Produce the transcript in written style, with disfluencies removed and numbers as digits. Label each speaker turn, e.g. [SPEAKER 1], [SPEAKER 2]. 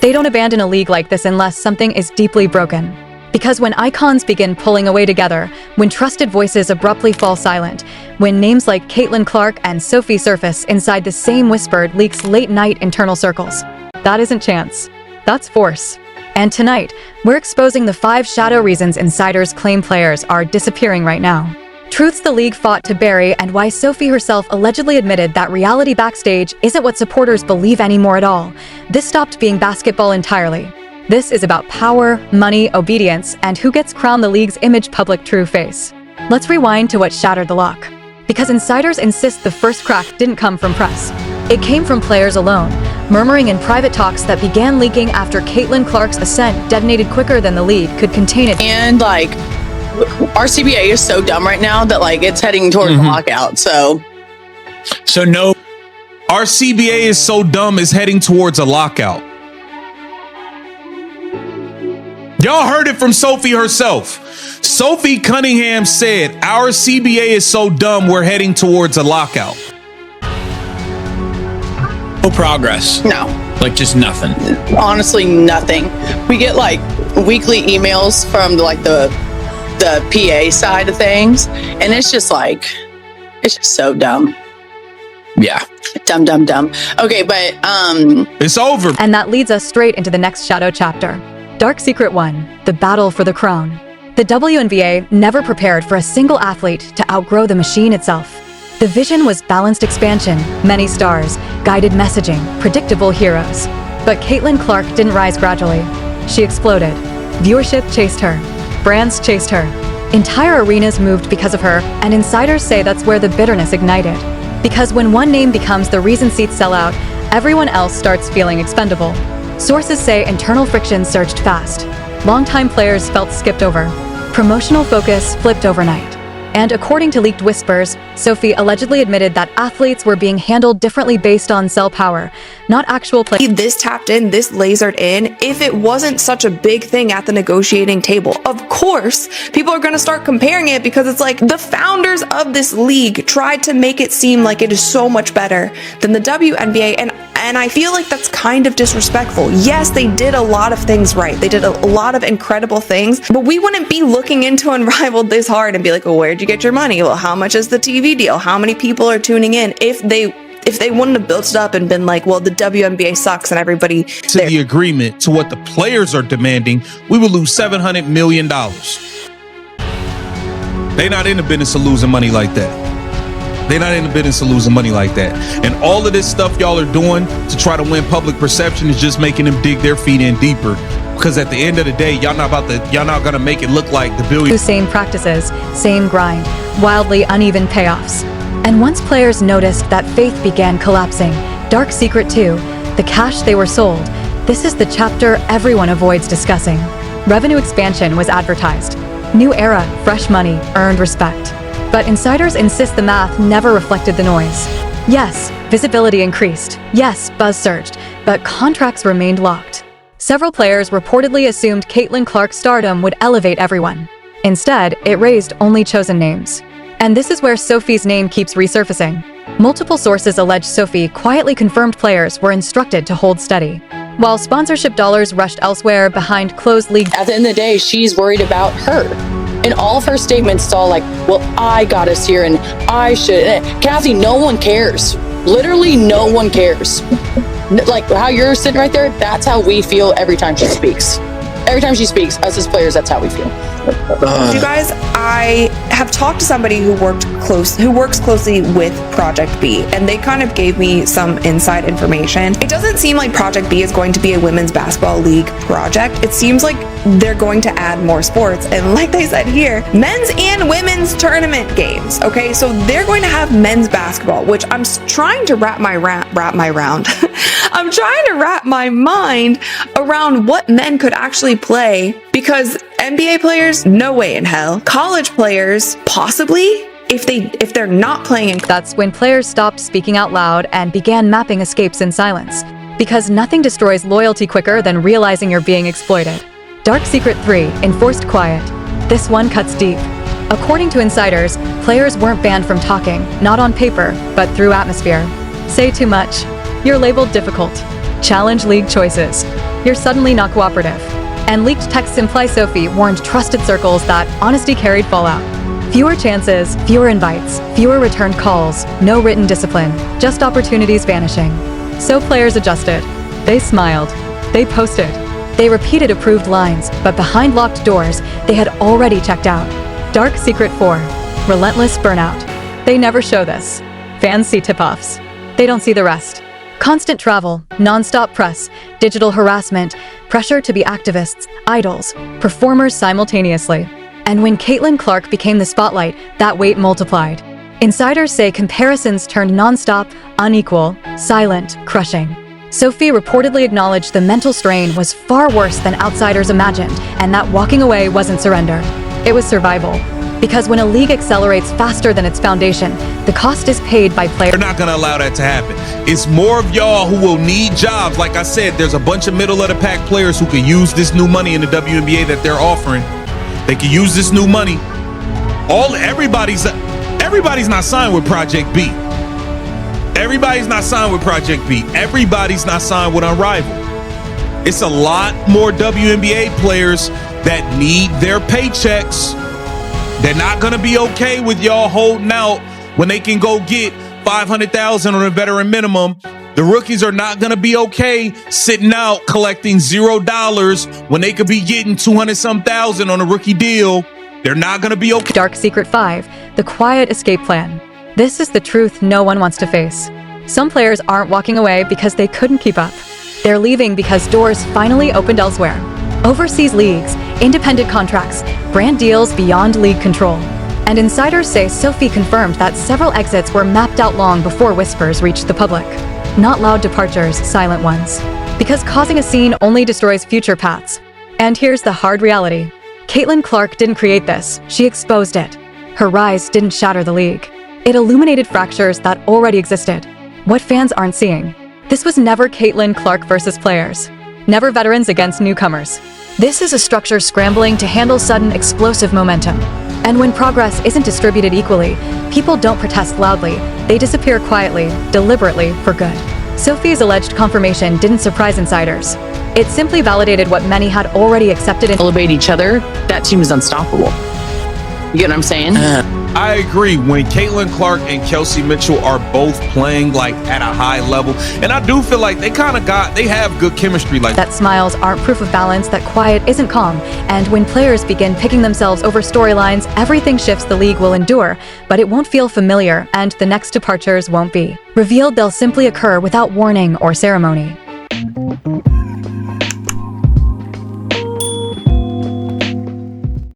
[SPEAKER 1] They don't abandon a league like this unless something is deeply broken. Because when icons begin pulling away together, when trusted voices abruptly fall silent, when names like Caitlin Clark and Sophie surface inside the same whispered leaks late-night internal circles, that isn't chance. That's force. And tonight, we're exposing the 5 shadow reasons insiders claim players are disappearing right now. Truths the league fought to bury, and why Sophie herself allegedly admitted that reality backstage isn't what supporters believe anymore at all. This stopped being basketball entirely. This is about power, money, obedience, and who gets crowned the league's image public true face. Let's rewind to what shattered the lock. Because insiders insist the first crack didn't come from press. It came from players alone, murmuring in private talks that began leaking after Caitlin Clark's ascent detonated quicker than the league could contain it.
[SPEAKER 2] And our CBA is so dumb right now that it's heading towards the lockout. So
[SPEAKER 3] no, our CBA is so dumb is heading towards a lockout. Y'all heard it from Sophie herself. Sophie Cunningham said, our CBA is so dumb we're heading towards a lockout.
[SPEAKER 4] No progress.
[SPEAKER 2] No.
[SPEAKER 4] Just nothing.
[SPEAKER 2] Honestly, nothing. We get weekly emails from the PA side of things, and it's just so dumb.
[SPEAKER 4] Yeah.
[SPEAKER 2] Dumb. Okay, but
[SPEAKER 3] it's over.
[SPEAKER 1] And that leads us straight into the next shadow chapter. Dark Secret 1, the battle for the crown. The WNBA never prepared for a single athlete to outgrow the machine itself. The vision was balanced expansion, many stars, guided messaging, predictable heroes. But Caitlin Clark didn't rise gradually. She exploded. Viewership chased her. Brands chased her. Entire arenas moved because of her, and insiders say that's where the bitterness ignited. Because when one name becomes the reason seats sell out, everyone else starts feeling expendable. Sources say internal friction surged fast. Longtime players felt skipped over. Promotional focus flipped overnight. And according to leaked whispers, Sophie allegedly admitted that athletes were being handled differently based on cell power, not actual play.
[SPEAKER 5] This tapped in, this lasered in, if it wasn't such a big thing at the negotiating table. Of course, people are going to start comparing it because it's the founders of this league tried to make it seem like it is so much better than the WNBA, and I feel like that's kind of disrespectful. Yes, they did a lot of things right. They did a lot of incredible things, but we wouldn't be looking into Unrivaled this hard and be like, well, where'd you get your money? Well, how much is the TV deal? How many people are tuning in? If they wouldn't have built it up and been like, well, the WNBA sucks and everybody...
[SPEAKER 3] To the agreement, to what the players are demanding, we will lose $700 million. They're not in the business of losing money like that. They're not in the business of losing money like that. And all of this stuff y'all are doing to try to win public perception is just making them dig their feet in deeper. Because at the end of the day, y'all not gonna make it look like the billion.
[SPEAKER 1] Same practices, same grind, wildly uneven payoffs. And once players noticed that faith began collapsing, Dark Secret 2, the cash they were sold, this is the chapter everyone avoids discussing. Revenue expansion was advertised. New era, fresh money, earned respect. But insiders insist the math never reflected the noise. Yes, visibility increased. Yes, buzz surged. But contracts remained locked. Several players reportedly assumed Caitlin Clark's stardom would elevate everyone. Instead, it raised only chosen names. And this is where Sophie's name keeps resurfacing. Multiple sources allege Sophie quietly confirmed players were instructed to hold steady, while sponsorship dollars rushed elsewhere behind closed league.
[SPEAKER 2] At the end of the day, she's worried about her. And all of her statements, it's all well, I got us here and I should. Kathy, no one cares. Literally, no one cares. How you're sitting right there, that's how we feel every time she speaks. Every time she speaks, us as players, that's how we feel.
[SPEAKER 5] You guys, I have talked to somebody who works closely with Project B, and they kind of gave me some inside information. It doesn't seem like Project B is going to be a women's basketball league project. It seems like they're going to add more sports, and like they said here, men's and women's tournament games. Okay, so they're going to have men's basketball, which I'm trying to wrap my I'm trying to wrap my mind around what men could actually play, because NBA players, no way in hell. College players, possibly, if they're not playing in...
[SPEAKER 1] That's when players stopped speaking out loud and began mapping escapes in silence. Because nothing destroys loyalty quicker than realizing you're being exploited. Dark Secret 3, Enforced Quiet. This one cuts deep. According to insiders, players weren't banned from talking, not on paper, but through atmosphere. Say too much. You're labeled difficult. Challenge league choices. you're suddenly not cooperative. And leaked texts imply Sophie warned trusted circles that honesty carried fallout. Fewer chances, fewer invites, fewer returned calls, no written discipline, just opportunities vanishing. So players adjusted. They smiled. They posted. They repeated approved lines, but behind locked doors, they had already checked out. Dark Secret 4. Relentless burnout. They never show this. Fans see tip-offs. They don't see the rest. Constant travel, non-stop press, digital harassment, pressure to be activists, idols, performers simultaneously. And when Caitlin Clark became the spotlight, that weight multiplied. Insiders say comparisons turned non-stop, unequal, silent, crushing. Sophie reportedly acknowledged the mental strain was far worse than outsiders imagined, and that walking away wasn't surrender. It was survival. Because when a league accelerates faster than its foundation, the cost is paid by players.
[SPEAKER 3] They're not going to allow that to happen. It's more of y'all who will need jobs. Like I said, there's a bunch of middle-of-the-pack players who can use this new money in the WNBA that they're offering. They can use this new money. Everybody's not signed with Project B. Everybody's not signed with Project B. Everybody's not signed with Unrivaled. It's a lot more WNBA players that need their paychecks. They're not going to be okay with y'all holding out when they can go get $500,000 on a veteran minimum. The rookies are not going to be okay sitting out collecting $0 when they could be getting 200-some thousand on a rookie deal. They're not going to be okay.
[SPEAKER 1] Dark Secret 5, the quiet escape plan. This is the truth no one wants to face. Some players aren't walking away because they couldn't keep up. They're leaving because doors finally opened elsewhere. Overseas leagues, independent contracts, brand deals beyond league control. And insiders say Sophie confirmed that several exits were mapped out long before whispers reached the public. Not loud departures, silent ones. Because causing a scene only destroys future paths. And here's the hard reality. Caitlin Clark didn't create this, she exposed it. Her rise didn't shatter the league. It illuminated fractures that already existed. What fans aren't seeing. This was never Caitlin Clark versus players. Never veterans against newcomers. This is a structure scrambling to handle sudden explosive momentum. And when progress isn't distributed equally, people don't protest loudly. They disappear quietly, deliberately, for good. Sophie's alleged confirmation didn't surprise insiders. It simply validated what many had already accepted and
[SPEAKER 2] Elevate each other, that team is unstoppable. You get what I'm saying?
[SPEAKER 3] I agree. When Caitlin Clark and Kelsey Mitchell are both playing like at a high level, and I do feel like they have good chemistry. Like
[SPEAKER 1] that smiles aren't proof of balance, that quiet isn't calm. And when players begin picking themselves over storylines, everything shifts. The league will endure, but it won't feel familiar, and the next departures won't be. Revealed, they'll simply occur without warning or ceremony.